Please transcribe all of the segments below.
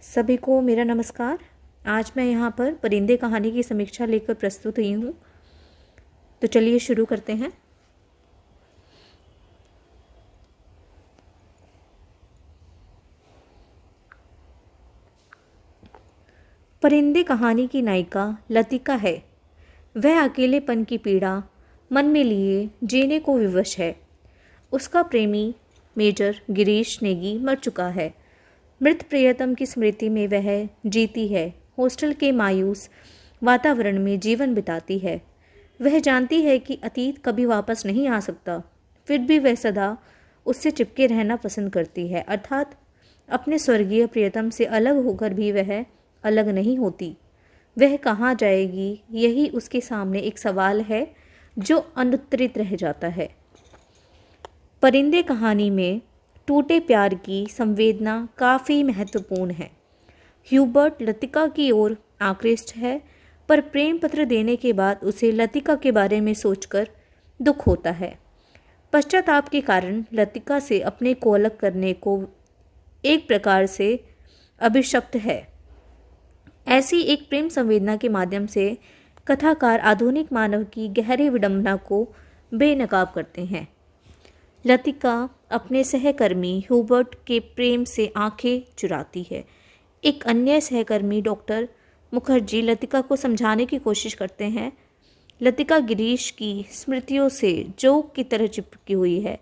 सभी को मेरा नमस्कार। आज मैं यहाँ पर परिंदे कहानी की समीक्षा लेकर प्रस्तुत हुई हूँ। तो चलिए शुरू करते हैं। परिंदे कहानी की नायिका लतिका है। वह अकेलेपन की पीड़ा मन में लिए जीने को विवश है। उसका प्रेमी मेजर गिरीश नेगी मर चुका है। मृत प्रियतम की स्मृति में वह जीती है। हॉस्टल के मायूस वातावरण में जीवन बिताती है। वह जानती है कि अतीत कभी वापस नहीं आ सकता, फिर भी वह सदा उससे चिपके रहना पसंद करती है, अर्थात अपने स्वर्गीय प्रियतम से अलग होकर भी वह अलग नहीं होती। वह कहाँ जाएगी, यही उसके सामने एक सवाल है जो अनुत्तरित रह जाता है। परिंदे कहानी में टूटे प्यार की संवेदना काफ़ी महत्वपूर्ण है। ह्यूबर्ट लतिका की ओर आकृष्ट है, पर प्रेम पत्र देने के बाद उसे लतिका के बारे में सोचकर दुख होता है। पश्चाताप के कारण लतिका से अपने को अलग करने को एक प्रकार से अभिशप्त है। ऐसी एक प्रेम संवेदना के माध्यम से कथाकार आधुनिक मानव की गहरी विडंबना को बेनकाब करते हैं। लतिका अपने सहकर्मी ह्यूबर्ट के प्रेम से आंखें चुराती है। एक अन्य सहकर्मी डॉक्टर मुखर्जी लतिका को समझाने की कोशिश करते हैं। लतिका गिरीश की स्मृतियों से जोक की तरह चिपकी हुई है,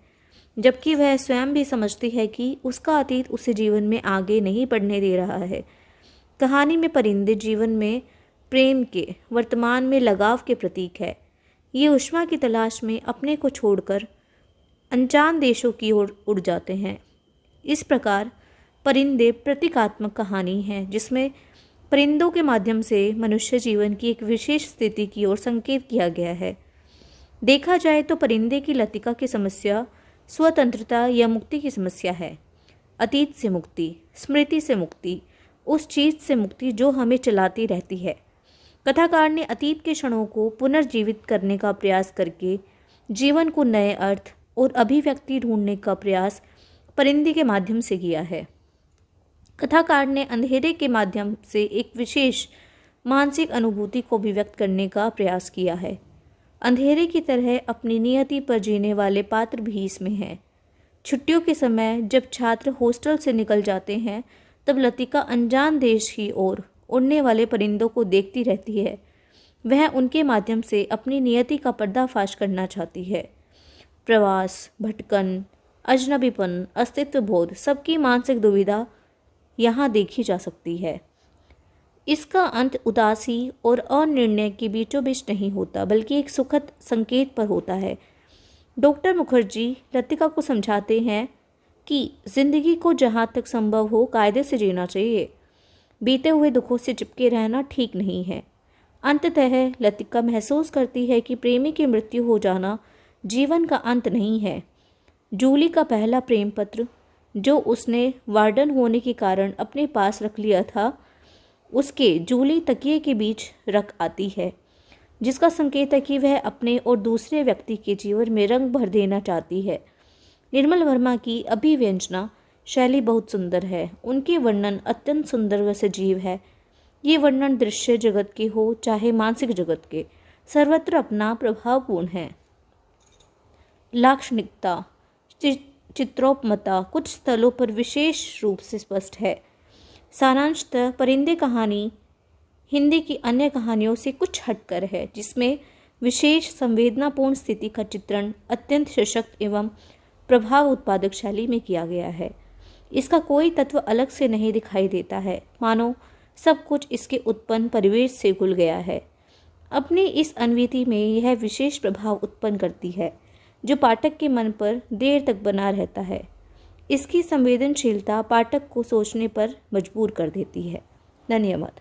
जबकि वह स्वयं भी समझती है कि उसका अतीत उसे जीवन में आगे नहीं बढ़ने दे रहा है। कहानी में परिंदे जीवन में प्रेम के, वर्तमान में लगाव के प्रतीक है। ये ऊष्मा की तलाश में अपने को छोड़कर अनजान देशों की ओर उड़ जाते हैं। इस प्रकार परिंदे प्रतीकात्मक कहानी है, जिसमें परिंदों के माध्यम से मनुष्य जीवन की एक विशेष स्थिति की ओर संकेत किया गया है। देखा जाए तो परिंदे की लतिका की समस्या स्वतंत्रता या मुक्ति की समस्या है। अतीत से मुक्ति, स्मृति से मुक्ति, उस चीज़ से मुक्ति जो हमें चलाती रहती है। कथाकार ने अतीत के क्षणों को पुनर्जीवित करने का प्रयास करके जीवन को नए अर्थ और अभिव्यक्ति ढूंढने का प्रयास परिंदे के माध्यम से किया है। कथाकार ने अंधेरे के माध्यम से एक विशेष मानसिक अनुभूति को अभिव्यक्त करने का प्रयास किया है। अंधेरे की तरह अपनी नियति पर जीने वाले पात्र भी इसमें हैं। छुट्टियों के समय जब छात्र हॉस्टल से निकल जाते हैं, तब लतिका अनजान देश की ओर उड़ने वाले परिंदों को देखती रहती है। वह उनके माध्यम से अपनी नियति का पर्दाफाश करना चाहती है। प्रवास, भटकन, अजनबीपन, अस्तित्व बोध, सबकी मानसिक दुविधा यहाँ देखी जा सकती है। इसका अंत उदासी और अनिर्णय के बीचों बीच नहीं होता, बल्कि एक सुखद संकेत पर होता है। डॉक्टर मुखर्जी लतिका को समझाते हैं कि जिंदगी को जहाँ तक संभव हो कायदे से जीना चाहिए। बीते हुए दुखों से चिपके रहना ठीक नहीं है। अंततः लतिका महसूस करती है कि प्रेमी की मृत्यु हो जाना जीवन का अंत नहीं है। जूली का पहला प्रेम पत्र, जो उसने वार्डन होने के कारण अपने पास रख लिया था, उसके जूली तकिए के बीच रख आती है, जिसका संकेत है कि वह अपने और दूसरे व्यक्ति के जीवन में रंग भर देना चाहती है। निर्मल वर्मा की अभिव्यंजना शैली बहुत सुंदर है। उनके वर्णन अत्यंत सुंदर व सजीव है। ये वर्णन दृश्य जगत के हो चाहे मानसिक जगत के, सर्वत्र अपना प्रभावपूर्ण है। लाक्षणिकता, चित्रोपमता कुछ स्थलों पर विशेष रूप से स्पष्ट है। सारांशतः परिंदे कहानी हिंदी की अन्य कहानियों से कुछ हटकर है, जिसमें विशेष संवेदनापूर्ण स्थिति का चित्रण अत्यंत सशक्त एवं प्रभाव उत्पादक शैली में किया गया है। इसका कोई तत्व अलग से नहीं दिखाई देता है, मानो सब कुछ इसके उत्पन्न परिवेश से घुल गया है। अपनी इस अनवीति में यह विशेष प्रभाव उत्पन्न करती है, जो पाठक के मन पर देर तक बना रहता है। इसकी संवेदनशीलता पाठक को सोचने पर मजबूर कर देती है। धन्यवाद।